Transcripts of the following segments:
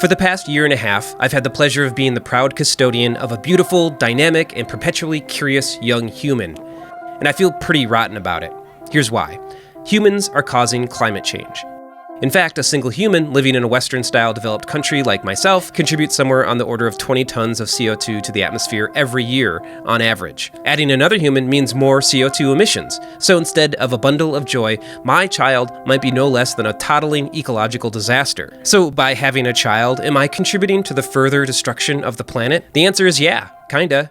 For the past year and a half, I've had the pleasure of being the proud custodian of a beautiful, dynamic, and perpetually curious young human. And I feel pretty rotten about it. Here's why. Humans are causing climate change. In fact, a single human living in a Western-style developed country like myself contributes somewhere on the order of 20 tons of CO2 to the atmosphere every year, on average. Adding another human means more CO2 emissions. So instead of a bundle of joy, my child might be no less than a toddling ecological disaster. So by having a child, am I contributing to the further destruction of the planet? The answer is yeah, kinda.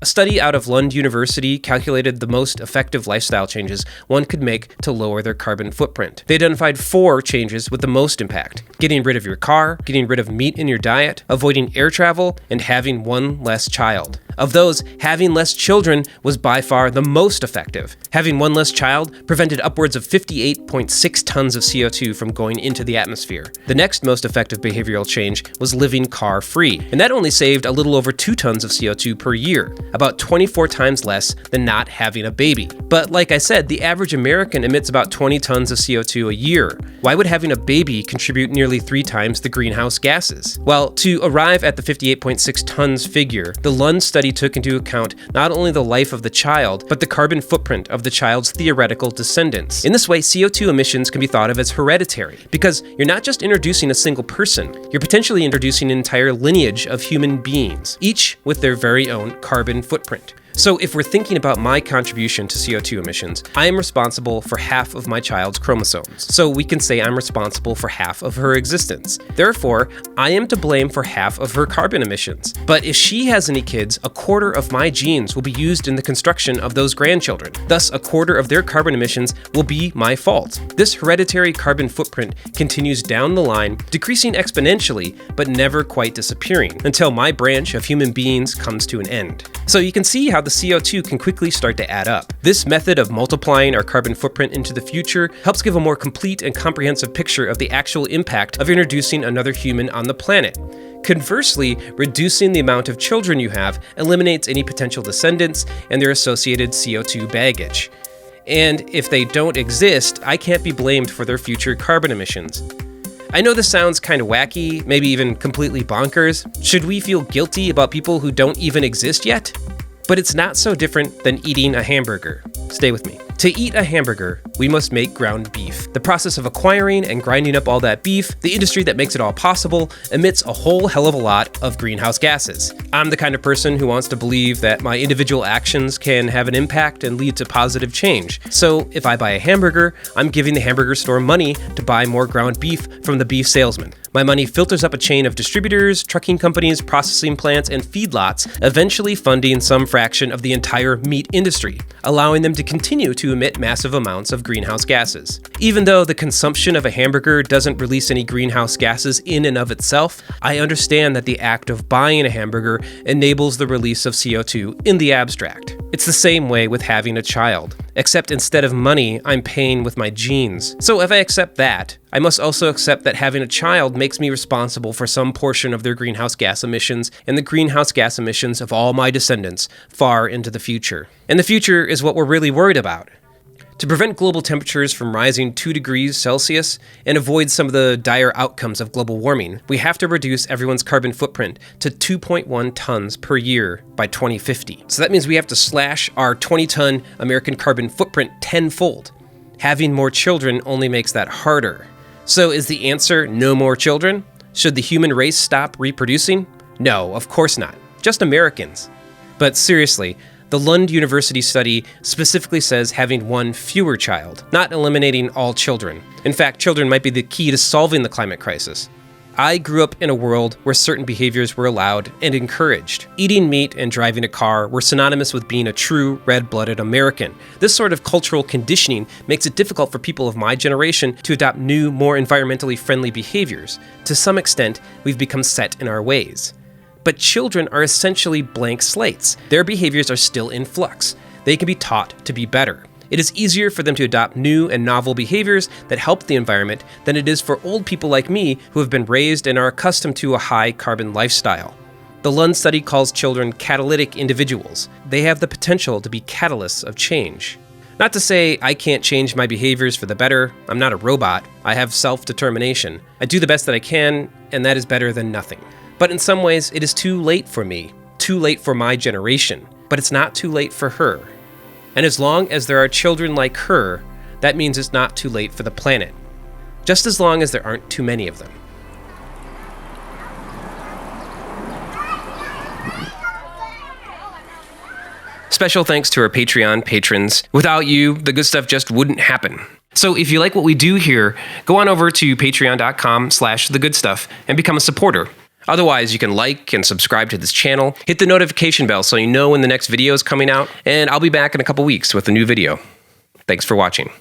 A study out of Lund University calculated the most effective lifestyle changes one could make to lower their carbon footprint. They identified 4 changes with the most impact: getting rid of your car, getting rid of meat in your diet, avoiding air travel, and having one less child. Of those, having less children was by far the most effective. Having one less child prevented upwards of 58.6 tons of CO2 from going into the atmosphere. The next most effective behavioral change was living car-free, and that only saved a little over 2 tons of CO2 per year, about 24 times less than not having a baby. But like I said, the average American emits about 20 tons of CO2 a year. Why would having a baby contribute nearly 3 times the greenhouse gases? Well, to arrive at the 58.6 tons figure, the Lund study took into account not only the life of the child, but the carbon footprint of the child's theoretical descendants. In this way, CO2 emissions can be thought of as hereditary, because you're not just introducing a single person, you're potentially introducing an entire lineage of human beings, each with their very own carbon footprint. So if we're thinking about my contribution to CO2 emissions, I am responsible for half of my child's chromosomes. So we can say I'm responsible for half of her existence. Therefore, I am to blame for half of her carbon emissions. But if she has any kids, a quarter of my genes will be used in the construction of those grandchildren. Thus, a quarter of their carbon emissions will be my fault. This hereditary carbon footprint continues down the line, decreasing exponentially, but never quite disappearing, until my branch of human beings comes to an end. So you can see how the CO2 can quickly start to add up. This method of multiplying our carbon footprint into the future helps give a more complete and comprehensive picture of the actual impact of introducing another human on the planet. Conversely, reducing the amount of children you have eliminates any potential descendants and their associated CO2 baggage. And if they don't exist, I can't be blamed for their future carbon emissions. I know this sounds kind of wacky, maybe even completely bonkers. Should we feel guilty about people who don't even exist yet? But it's not so different than eating a hamburger. Stay with me. To eat a hamburger, we must make ground beef. The process of acquiring and grinding up all that beef, the industry that makes it all possible, emits a whole hell of a lot of greenhouse gases. I'm the kind of person who wants to believe that my individual actions can have an impact and lead to positive change. So if I buy a hamburger, I'm giving the hamburger store money to buy more ground beef from the beef salesman. My money filters up a chain of distributors, trucking companies, processing plants, and feedlots, eventually funding some fraction of the entire meat industry, allowing them to continue to emit massive amounts of greenhouse gases. Even though the consumption of a hamburger doesn't release any greenhouse gases in and of itself, I understand that the act of buying a hamburger enables the release of CO2 in the abstract. It's the same way with having a child, except instead of money, I'm paying with my genes. So if I accept that, I must also accept that having a child makes me responsible for some portion of their greenhouse gas emissions and the greenhouse gas emissions of all my descendants far into the future. And the future is what we're really worried about. To prevent global temperatures from rising 2 degrees Celsius and avoid some of the dire outcomes of global warming, we have to reduce everyone's carbon footprint to 2.1 tons per year by 2050. So that means we have to slash our 20-ton American carbon footprint tenfold. Having more children only makes that harder. So is the answer no more children? Should the human race stop reproducing? No, of course not. Just Americans. But seriously, the Lund University study specifically says having one fewer child, not eliminating all children. In fact, children might be the key to solving the climate crisis. I grew up in a world where certain behaviors were allowed and encouraged. Eating meat and driving a car were synonymous with being a true red-blooded American. This sort of cultural conditioning makes it difficult for people of my generation to adopt new, more environmentally friendly behaviors. To some extent, we've become set in our ways. But children are essentially blank slates. Their behaviors are still in flux. They can be taught to be better. It is easier for them to adopt new and novel behaviors that help the environment than it is for old people like me who have been raised and are accustomed to a high carbon lifestyle. The Lund study calls children catalytic individuals. They have the potential to be catalysts of change. Not to say I can't change my behaviors for the better. I'm not a robot. I have self-determination. I do the best that I can, and that is better than nothing. But in some ways, it is too late for me, too late for my generation, but it's not too late for her. And as long as there are children like her, that means it's not too late for the planet. Just as long as there aren't too many of them. Special thanks to our Patreon patrons. Without you, the good stuff just wouldn't happen. So if you like what we do here, go on over to patreon.com/thegoodstuff and become a supporter. Otherwise, you can like and subscribe to this channel, hit the notification bell so you know when the next video is coming out, and I'll be back in a couple weeks with a new video. Thanks for watching.